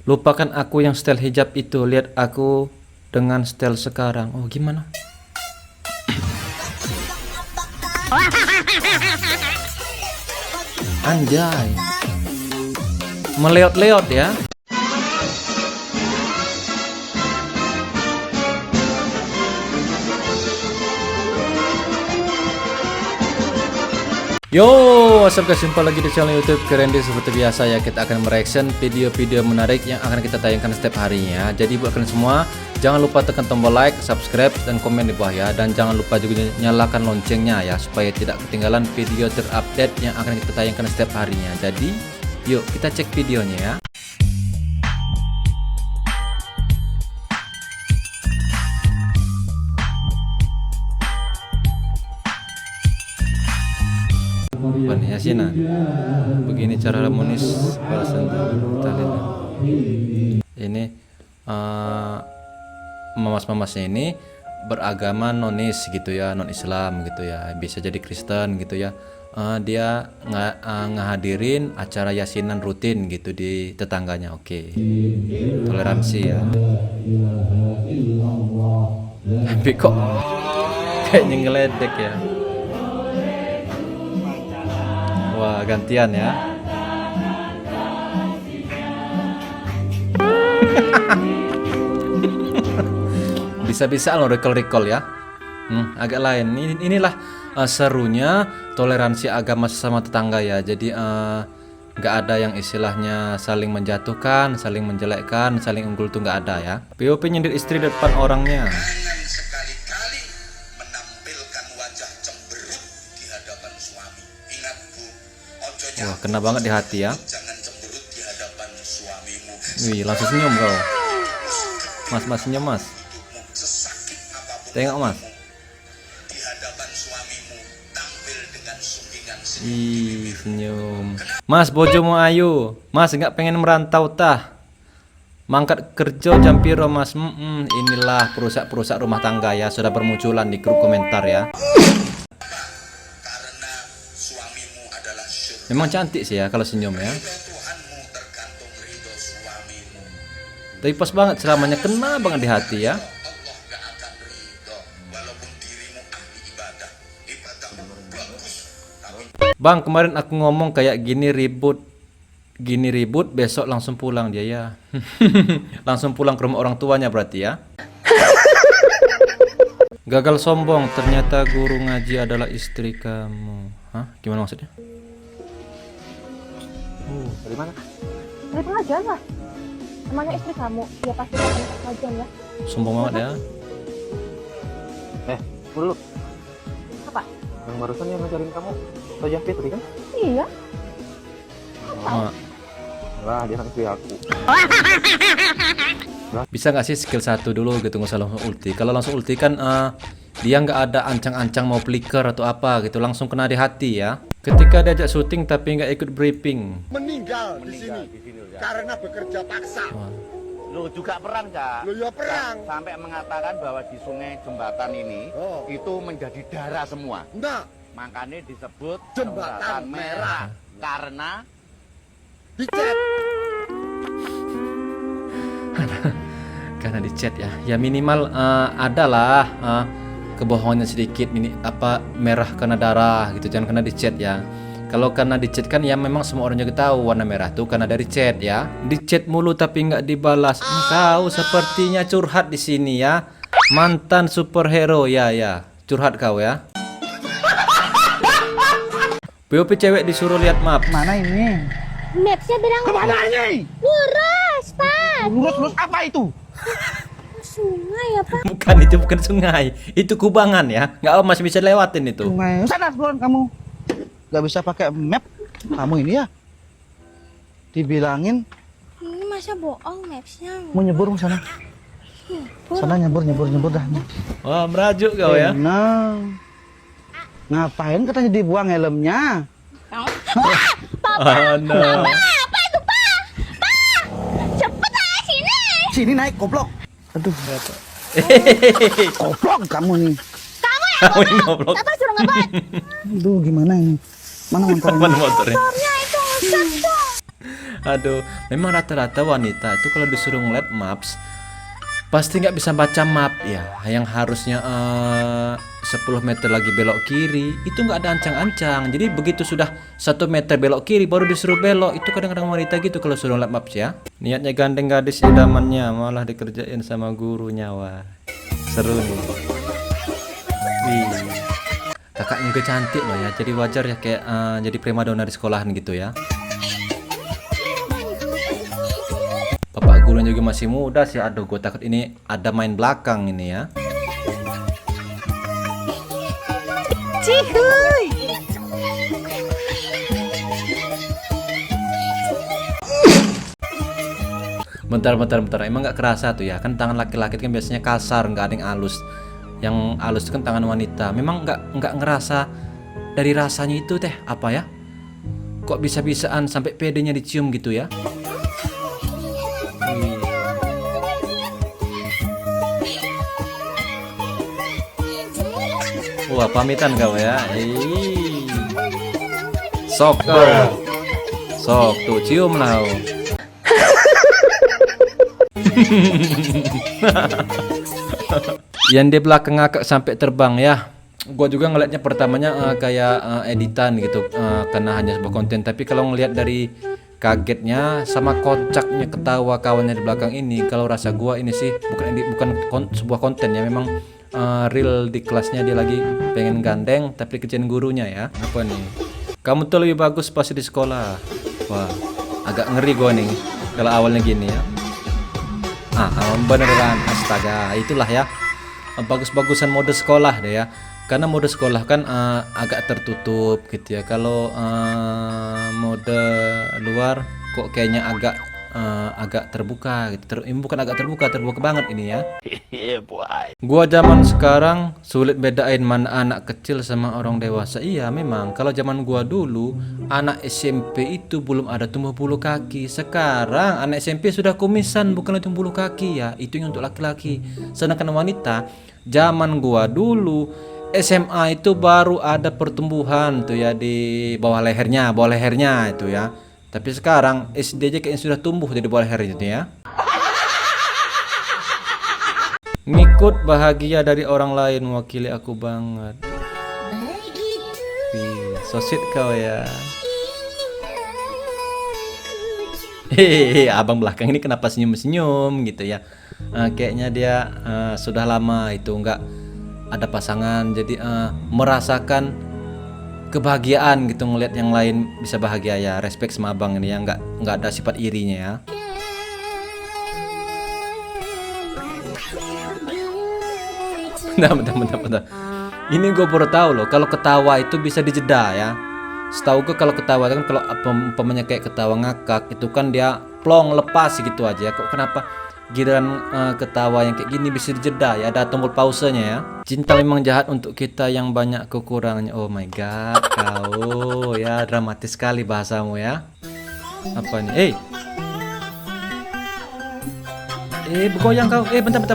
Lupakan aku yang style hijab itu. Lihat aku dengan style sekarang. Oh, gimana? Anjay. Meleot-leot ya. Yo, what's up guys, jumpa lagi di channel YouTube Keren Deh. Seperti biasa ya, kita akan mereaction video-video menarik yang akan kita tayangkan setiap harinya. Jadi buat kalian semua, jangan lupa tekan tombol like, subscribe, dan komen di bawah ya. Dan jangan lupa juga nyalakan loncengnya ya, supaya tidak ketinggalan video terupdate yang akan kita tayangkan setiap harinya. Jadi, yuk kita cek videonya ya. Yasinan. Begini cara harmonis balasan talent. Ini mamas-mamasnya ini beragama nonis gitu ya, non Islam gitu ya, bisa jadi Kristen gitu ya. Dia ngehadirin acara yasinan rutin gitu di tetangganya. Oke. Toleransi ya. Tapi kok kayaknya ngeledek ya. Wah, gantian ya. Bisa-bisa lo recall ya. Agak lain. Inilah serunya toleransi agama sesama tetangga ya. Jadi nggak ada yang istilahnya saling menjatuhkan, saling menjelekkan, saling unggul tuh nggak ada ya. POP nyindir istri depan orangnya. Sekali-kali menampilkan wajah cemberut di hadapan suami. Ingat Bu, ojo Wah, kena banget di hati ya. jangan cemberut di hadapan suamimu. Wih, langsung senyum kau. Mas senyum mas. Sesakit apapun Tengok mas. di hadapan suamimu, tampil dengan sungkingan Ih, senyum. Mas, bojomu ayu. Mas, nggak pengen merantau tah? Mangkat kerja jam piro mas? Inilah perusak-perusak rumah tangga ya, sudah bermunculan di grup komentar ya. karena suamimu adalah syurga. Memang cantik sih ya kalau senyum ya. Ridho Tuhanmu tergantung ridho suamimu. Tapi pas banget ceramahnya, kena banget di hati ya. Allah gak akan ridho walaupun dirimu ahli ibadah. Ibadahmu bagus, tapi Bang, kemarin aku ngomong kayak gini ribut, besok langsung pulang dia ya. Langsung pulang ke rumah orang tuanya berarti ya. Gagal sombong, ternyata guru ngaji adalah istri kamu. Hah? Gimana maksudnya? Dari mana? Dari pengajian lah. Namanya istri kamu, dia pasti akan pengajian ya. Sombong banget ya. Dulu, Apa? yang barusan yang ngajarin kamu Tojah Fitri kan? Iya. Oh, Lah, dia kan istri aku. bisa nggak sih skill 1 dulu gitu, nggak usah langsung ulti. Kalau langsung ulti kan dia nggak ada ancang-ancang mau flicker atau apa gitu, langsung kena di hati ya. Ketika diajak syuting tapi nggak ikut briefing. meninggal di sini karena bekerja paksa. Wah. Lo juga perang, Cak. Lo ya perang. Sampai mengatakan bahwa di sungai jembatan ini Oh. itu menjadi darah semua. Nah, Makanya disebut Jembatan merah. karena dicet. Karena di chat ya. Ya minimal adalah kebohongan sedikit, merah karena darah gitu, jangan kena di chat ya. Kalau karena di chat kan ya memang semua orang juga tahu warna merah tuh karena dari chat ya. Di chat mulu tapi nggak dibalas. Engkau sepertinya curhat di sini ya. Mantan superhero ya. Curhat kau ya. POP cewek disuruh lihat map. Mana ini? Mapsnya bilang Kemana ini? lurus, Pak. Lurus apa itu? Sungai ya, Pak. Bukan, itu bukan sungai, itu kubangan ya. Nggak masih bisa lewatin itu. Sungai. Sana buruan kamu. Gak bisa pakai map. Kamu ini ya? Dibilangin Ini masa bohong mapsnya. mau nyebur ke sana. Sana nyebur dah. Wah, merajuk kau ya. Nah. Ngapain katanya dibuang helmnya? Oh, no. Apa itu, Pak? Pak! Cepet aja sini. Sini naik goblok. Aduh, goblok kamu nih. Kamu yang goblok. Apa suruh ngebut? Aduh, gimana ini? Mana motornya? Mana motornya? Motornya itu rusak tuh. Aduh, memang rata-rata wanita itu kalau disuruh ngeliat maps pasti nggak bisa baca map ya. Yang harusnya 10 meter lagi belok kiri itu nggak ada ancang-ancang. Jadi begitu sudah 1 meter belok kiri baru disuruh belok. Itu kadang-kadang wanita gitu kalau suruh ngeliat maps ya. Niatnya gandeng gadis idamannya malah dikerjain sama gurunya. Wah, seru nih. Wih. Kakaknya juga cantik loh ya. Jadi wajar ya kayak jadi primadona di sekolahan gitu ya. Bapak gurunya juga masih muda sih. Aduh, gue takut ini ada main belakang ini ya. Cihuy. Bentar. Emang nggak kerasa tuh ya? Kan tangan laki-laki kan biasanya kasar, nggak ada yang halus. Yang halus itu kan tangan wanita. Memang nggak ngerasa dari rasanya itu teh apa ya? Kok bisa-bisaan sampai pedenya dicium gitu ya? Wah, pamitan kau ya. Sok kau. Sok tuh cium lah. Yang di belakang ngakak sampai terbang ya. Gua juga ngelihatnya pertamanya kayak editan gitu, karena hanya sebuah konten. Tapi kalau ngelihat dari kagetnya sama kocaknya ketawa kawannya di belakang ini, kalau rasa gua ini sih bukan sebuah konten ya, memang real di kelasnya dia lagi pengen gandeng tapi kerjain gurunya ya. Apa nih? Kamu tuh lebih bagus pas di sekolah. Wah, agak ngeri gua nih kalau awalnya gini ya. Beneran, astaga, itulah ya bagus-bagusan mode sekolah deh ya. Karena mode sekolah kan agak tertutup gitu ya. Kalau mode luar kok kayaknya agak terbuka gitu. Bukan agak terbuka banget ini ya. Gua zaman sekarang sulit bedain mana anak kecil sama orang dewasa. Iya memang kalau zaman gua dulu anak SMP itu belum ada tumbuh bulu kaki. Sekarang anak SMP sudah kumisan, bukan tumbuh bulu kaki ya. Itu yang untuk laki-laki. Sedangkan wanita zaman gua dulu SMA itu baru ada pertumbuhan tuh ya di bawah lehernya itu ya. Tapi sekarang SD aja kayaknya sudah tumbuh di bawah leher itu ya. Ngikut bahagia dari orang lain mewakili aku banget. Wih, so sweet kau ya. Hehehe, abang belakang ini kenapa senyum-senyum gitu ya? Kayaknya dia sudah lama itu nggak ada pasangan, jadi merasakan kebahagiaan gitu ngelihat yang lain bisa bahagia ya. Respect sama abang ini ya, nggak ada sifat irinya ya. Bentar. Ini gue baru tahu loh kalau ketawa itu bisa dijeda ya. Setahu gue kalau ketawa kan kalau umpamanya kayak ketawa ngakak itu kan dia plong lepas gitu aja. Kok kenapa giliran ketawa yang kayak gini bisa dijeda ya, ada tombol pausenya ya. Cinta memang jahat untuk kita yang banyak kekurangannya. Oh my god, kau ya dramatis sekali bahasamu ya. Apa nih? Bergoyang kau. Bentar.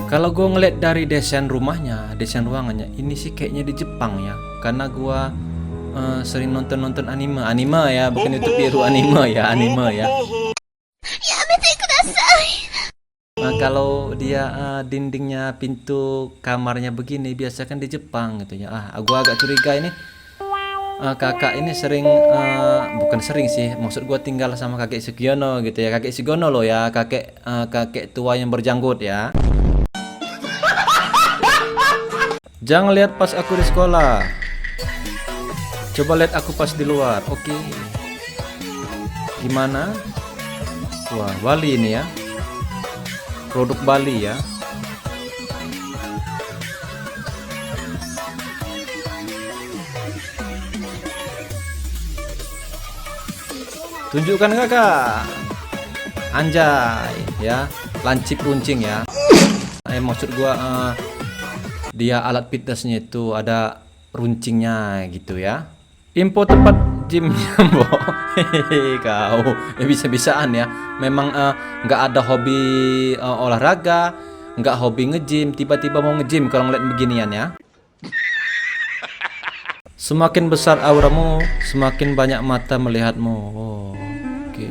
Kalau gue ngeliat dari desain ruangannya, ini sih kayaknya di Jepang ya. Karena gue sering nonton anime ya, bukan YouTube biru anime ya. Nah, kalau dia dindingnya pintu kamarnya begini biasa kan di Jepang gitu ya. Gua agak curiga ini kakak ini sering bukan sering sih, maksud gua tinggal sama kakek Sugiono gitu ya. Kakek Sugiono loh ya, kakek tua yang berjanggut ya. Jangan lihat pas aku di sekolah. Coba lihat aku pas di luar. Oke. Gimana? Wah, Bali ini ya. Produk Bali ya. Tunjukkan kakak. Anjay ya. Lancip runcing ya. Maksud gua dia alat fitnessnya itu ada runcingnya gitu ya. Info tempat gymnya, Bo. Hehehe, kau bisa-bisaan ya. Memang nggak ada hobi olahraga, nggak hobi nge-gym, tiba-tiba mau nge-gym kalau ngeliat beginian ya. Semakin besar auramu, semakin banyak mata melihatmu. Oh, oke.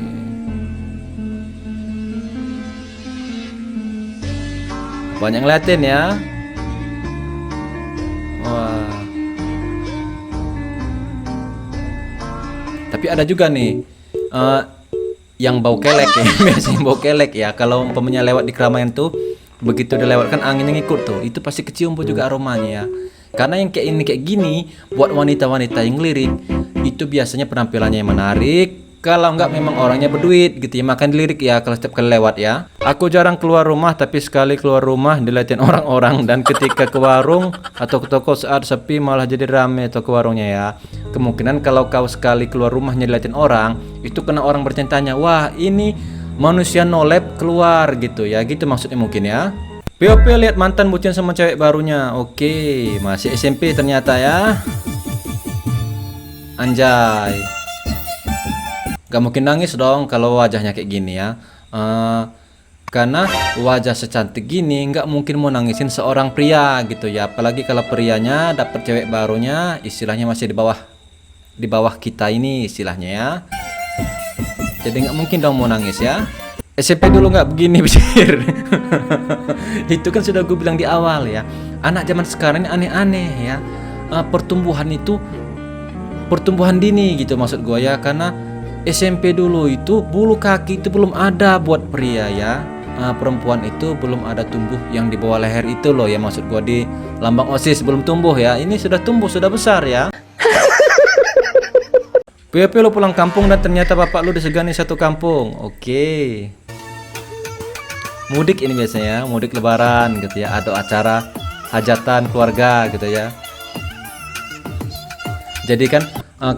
Banyak ngeliatin ya. Wah. Tapi ada juga nih yang bau kelek ya. Biasanya bau kelek ya. Kalau umpamanya lewat di keramaian tuh, begitu udah lewat kan anginnya ngikut tuh, itu pasti kecium juga aromanya ya. Karena yang kayak ini kayak gini buat wanita-wanita yang lirik itu biasanya penampilannya yang menarik. Kalau enggak memang orangnya berduit gitu ya, makan dilirik ya kalau setiap kali lewat ya. Aku jarang keluar rumah, tapi sekali keluar rumah dilihatin orang-orang, dan ketika ke warung atau ke toko saat sepi malah jadi rame toko warungnya ya. Kemungkinan kalau kau sekali keluar rumahnya dilihatin orang, itu kena orang bercintanya, wah ini manusia nolep keluar gitu ya, gitu maksudnya mungkin ya. POP lihat mantan bucin sama cewek barunya. Oke, masih SMP ternyata ya. Anjay. Gak mungkin nangis dong kalau wajahnya kayak gini ya. Karena wajah secantik gini gak mungkin mau nangisin seorang pria gitu ya. Apalagi kalau prianya dapet cewek barunya, istilahnya masih di bawah kita ini istilahnya ya. Jadi gak mungkin dong mau nangis ya. SMP dulu nggak begini pikir. Itu kan sudah gue bilang di awal ya. Anak zaman sekarang ini aneh-aneh ya. Pertumbuhan itu pertumbuhan dini gitu maksud gue ya. Karena SMP dulu itu bulu kaki itu belum ada buat pria ya. Perempuan itu belum ada tumbuh yang di bawah leher itu loh ya, maksud gue di lambang OSIS belum tumbuh ya. Ini sudah tumbuh, sudah besar ya. POP lo pulang kampung dan ternyata bapak lu disegani satu kampung. Oke. Mudik ini biasanya, mudik lebaran gitu ya, ada acara hajatan keluarga gitu ya. Jadi kan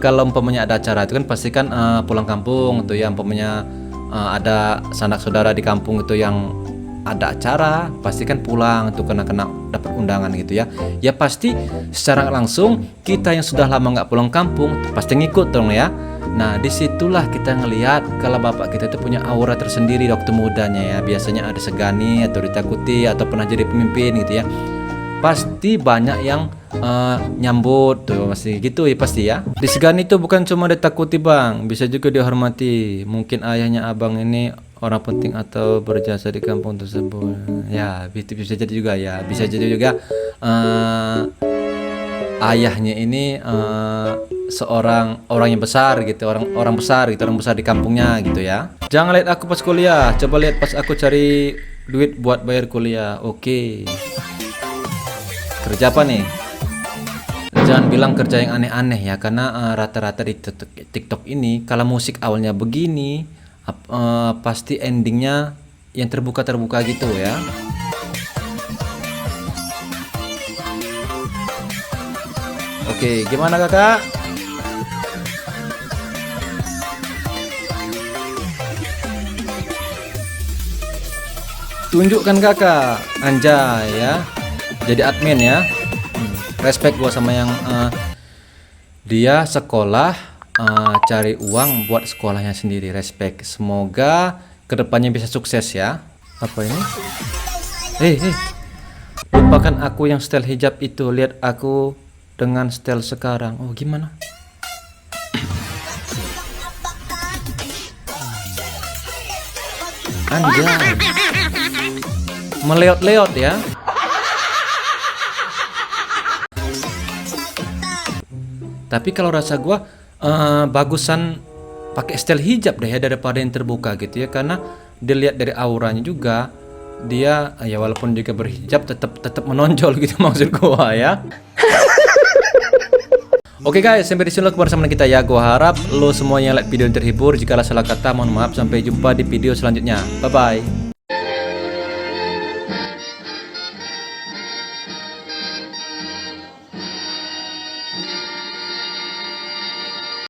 kalau umpamanya ada acara itu kan pasti kan pulang kampung tuh ya, umpamanya ada sanak saudara di kampung itu yang ada acara, pasti kan pulang tuh kena dapat undangan gitu ya. Ya pasti secara langsung kita yang sudah lama nggak pulang kampung pasti ngikut dong ya. Nah disitulah kita ngelihat kalau bapak kita itu punya aura tersendiri waktu mudanya ya. Biasanya ada segani atau ditakuti atau pernah jadi pemimpin gitu ya. Pasti banyak yang nyambut tuh pasti gitu ya pasti ya. Disegani itu bukan cuma ditakuti bang, bisa juga dihormati. Mungkin ayahnya abang ini orang penting atau berjasa di kampung tersebut. Ya bisa jadi juga ya, bisa jadi juga ayahnya ini seorang orang yang besar gitu, orang besar gitu, orang besar di kampungnya gitu ya. Jangan lihat aku pas kuliah, coba lihat pas aku cari duit buat bayar kuliah. Oke. Kerja apa nih? Jangan bilang kerja yang aneh-aneh ya, karena rata-rata di TikTok ini kalau musik awalnya begini, pasti endingnya yang terbuka gitu ya. Oke, gimana kakak? Tunjukkan kakak, anjay ya. Jadi admin ya. Respect gua sama yang dia sekolah cari uang buat sekolahnya sendiri. Respect. Semoga kedepannya bisa sukses ya. Apa ini? Hei, lupakan aku yang style hijab itu. Lihat aku dengan style sekarang. Oh gimana? Anjay. Meleot-leot ya. Tapi kalau rasa gua bagusan pakai style hijab deh ya daripada yang terbuka gitu ya, karena dilihat dari auranya juga dia ya walaupun juga berhijab tetap menonjol gitu maksud gua ya. Oke guys, sampai di sini kebersamaan kita ya. Gua harap lo semuanya like video yang terhibur. Jika salah kata mohon maaf. Sampai jumpa di video selanjutnya. Bye bye.